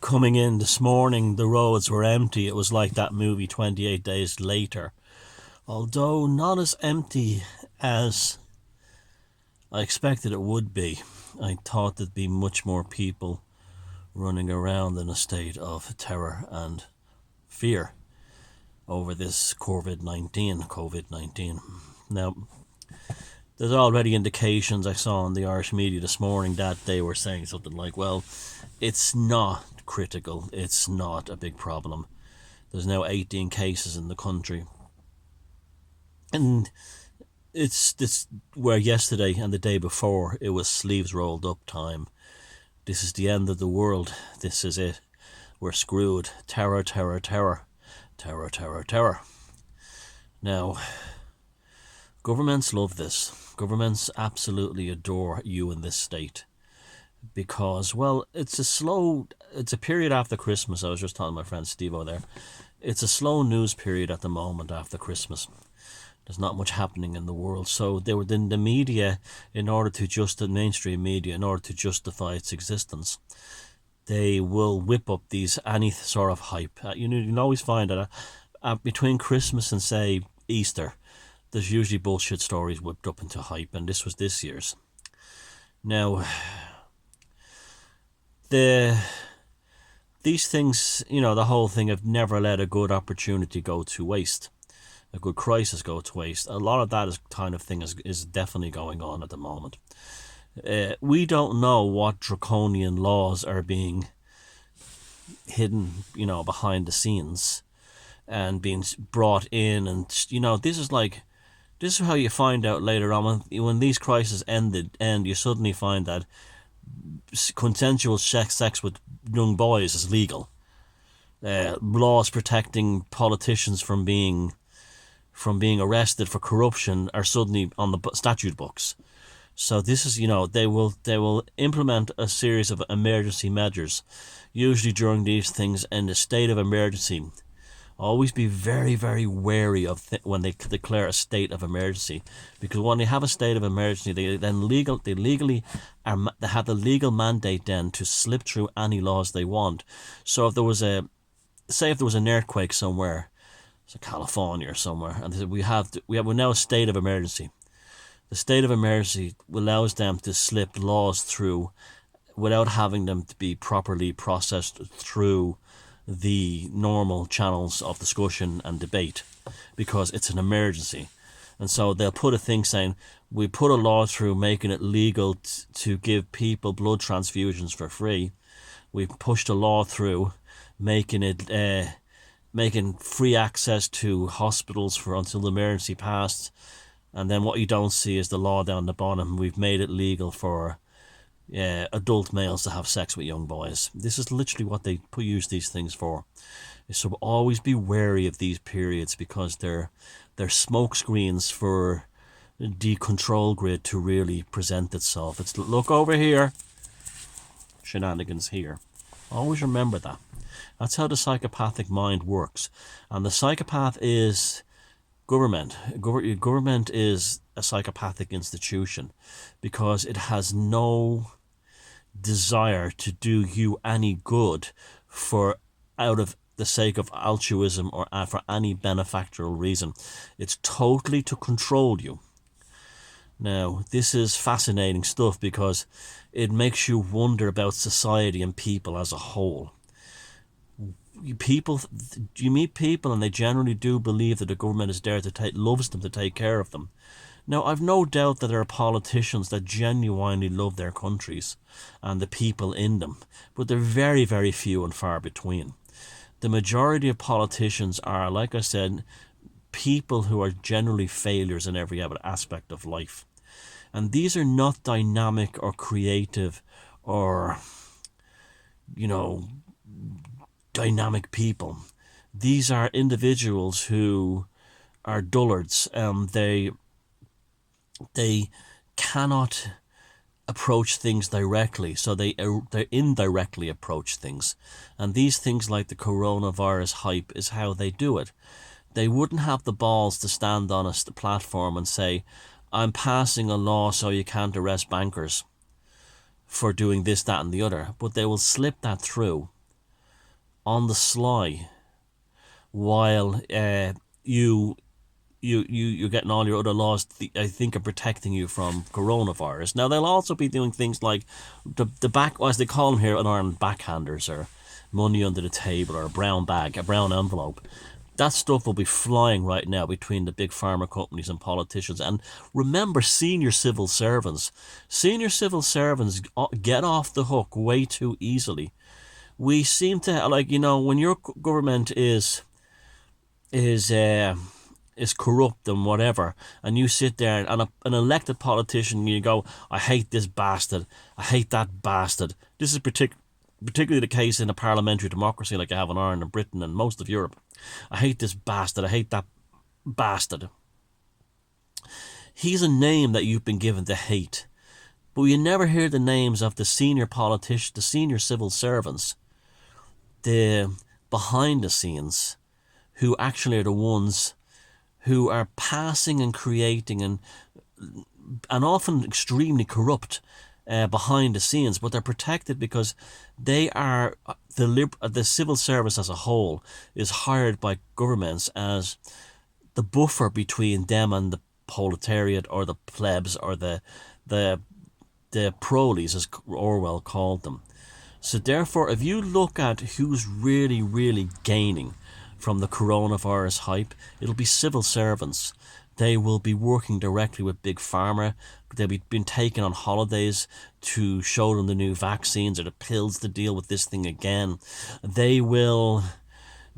Coming in this morning, the roads were empty. It was like that movie 28 Days Later. Although not as empty as I expected it would be. I thought there'd be much more people running around in a state of terror and fear over this COVID-19. Now, there's already indications I saw in the Irish media this morning that they were saying something like, well, it's not critical, it's not a big problem. There's now 18 cases in the country. And it's this where yesterday and the day before it was sleeves rolled up time. This is the end of the world. This is it. We're screwed. Terror, terror, terror. Terror, terror, terror. Now, governments love this. Governments absolutely adore you in this state. Because, well, it's a period after Christmas. I was just telling my friend Steve-O there. It's a slow news period at the moment after Christmas. There's not much happening in the world. So they were in the media, the mainstream media, in order to justify its existence, they will whip up any sort of hype. You can always find that between Christmas and, say, Easter, there's usually bullshit stories whipped up into hype, and this was this year's. Now, these things, the whole thing of never let a good opportunity go to waste, a good crisis go to waste. A lot of that kind of thing is definitely going on at the moment. We don't know what draconian laws are being hidden, behind the scenes and being brought in. And, this is how you find out later on when these crises end, you suddenly find that consensual sex with young boys is legal. Laws protecting politicians from being arrested for corruption are suddenly on the statute books. So this is, they will implement a series of emergency measures, usually during these things in a state of emergency. Always be very, very wary of when they declare a state of emergency, because when they have a state of emergency, they have the legal mandate then to slip through any laws they want. So if there was an earthquake somewhere, so California or somewhere, and we have now a state of emergency. The state of emergency allows them to slip laws through without having them to be properly processed through the normal channels of discussion and debate, because it's an emergency. And so they'll put a thing saying, we put a law through making it legal to give people blood transfusions for free. We pushed a law through making free access to hospitals until the emergency passed. And then what you don't see is the law down the bottom. We've made it legal for adult males to have sex with young boys. This is literally what they use these things for. So always be wary of these periods, because they're smoke screens for the control grid to really present itself. It's look over here, shenanigans here. Always remember that. That's how the psychopathic mind works. And the psychopath is government. Government is a psychopathic institution, because it has no desire to do you any good out of the sake of altruism or for any benefactorial reason. It's totally to control you. Now, this is fascinating stuff, because it makes you wonder about society and people as a whole. You meet people and they generally do believe that the government is there loves them, to take care of them. Now, I've no doubt that there are politicians that genuinely love their countries and the people in them, but they're very, very few and far between. The majority of politicians are, like I said, people who are generally failures in every aspect of life. And these are not dynamic or creative or, dynamic people. These are individuals who are dullards. They cannot approach things directly, so they indirectly approach things. And these things like the coronavirus hype is how they do it. They wouldn't have the balls to stand on a platform and say, I'm passing a law so you can't arrest bankers for doing this, that and the other. But they will slip that through on the sly, while you're getting all your other laws, I think, are protecting you from coronavirus. Now, they'll also be doing things like the back, as they call them here in Ireland, backhanders, or money under the table, or a brown bag, a brown envelope. That stuff will be flying right now between the big pharma companies and politicians. And remember, senior civil servants. Senior civil servants get off the hook way too easily. We seem to, like, when your government is corrupt and whatever, and you sit there and an elected politician, you go, I hate this bastard, I hate that bastard. This is particularly the case in a parliamentary democracy like I have in Ireland and Britain and most of Europe. I hate this bastard, I hate that bastard. He's a name that you've been given to hate, but you never hear the names of the senior politicians, the senior civil servants, the behind the scenes, who actually are the ones who are passing and creating and often extremely corrupt behind the scenes, but they're protected because they are the civil service as a whole is hired by governments as the buffer between them and the proletariat, or the plebs, or the proles, as Orwell called them. So therefore, if you look at who's really, really gaining from the coronavirus hype, it'll be civil servants. They will be working directly with Big Pharma. They'll be been taken on holidays to show them the new vaccines or the pills to deal with this thing again. They will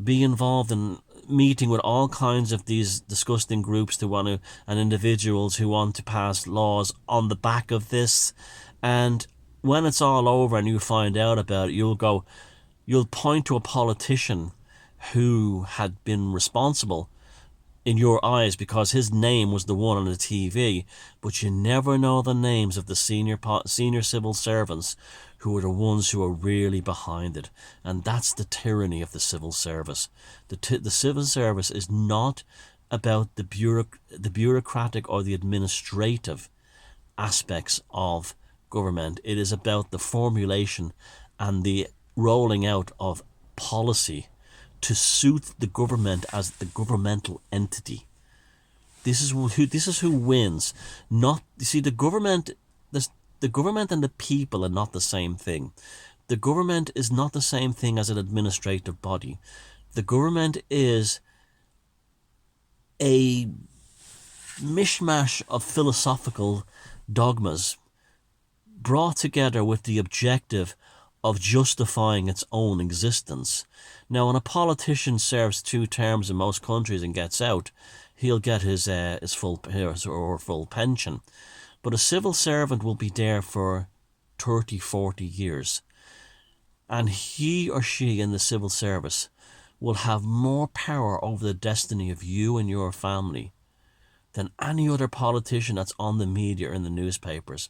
be involved in meeting with all kinds of these disgusting groups and individuals who want to pass laws on the back of this. And when it's all over and you find out about it, you'll point to a politician who had been responsible in your eyes because his name was the one on the TV, but you never know the names of the senior civil servants who are the ones who are really behind it. And that's the tyranny of the civil service. The civil service is not about the bureaucratic or the administrative aspects of government. It is about the formulation and the rolling out of policy to suit the government as the governmental entity. This is who wins. Not, you see, the government and the people are not the same thing. The government is not the same thing as an administrative body. The government is a mishmash of philosophical dogmas brought together with the objective of justifying its own existence. Now, when a politician serves 2 terms in most countries and gets out, he'll get his full pension. But a civil servant will be there for 30, 40 years. And he or she in the civil service will have more power over the destiny of you and your family than any other politician that's on the media or in the newspapers.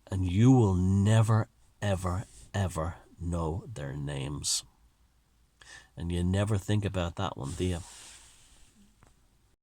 And you will never, ever, ever know their names. And you never think about that one, do you?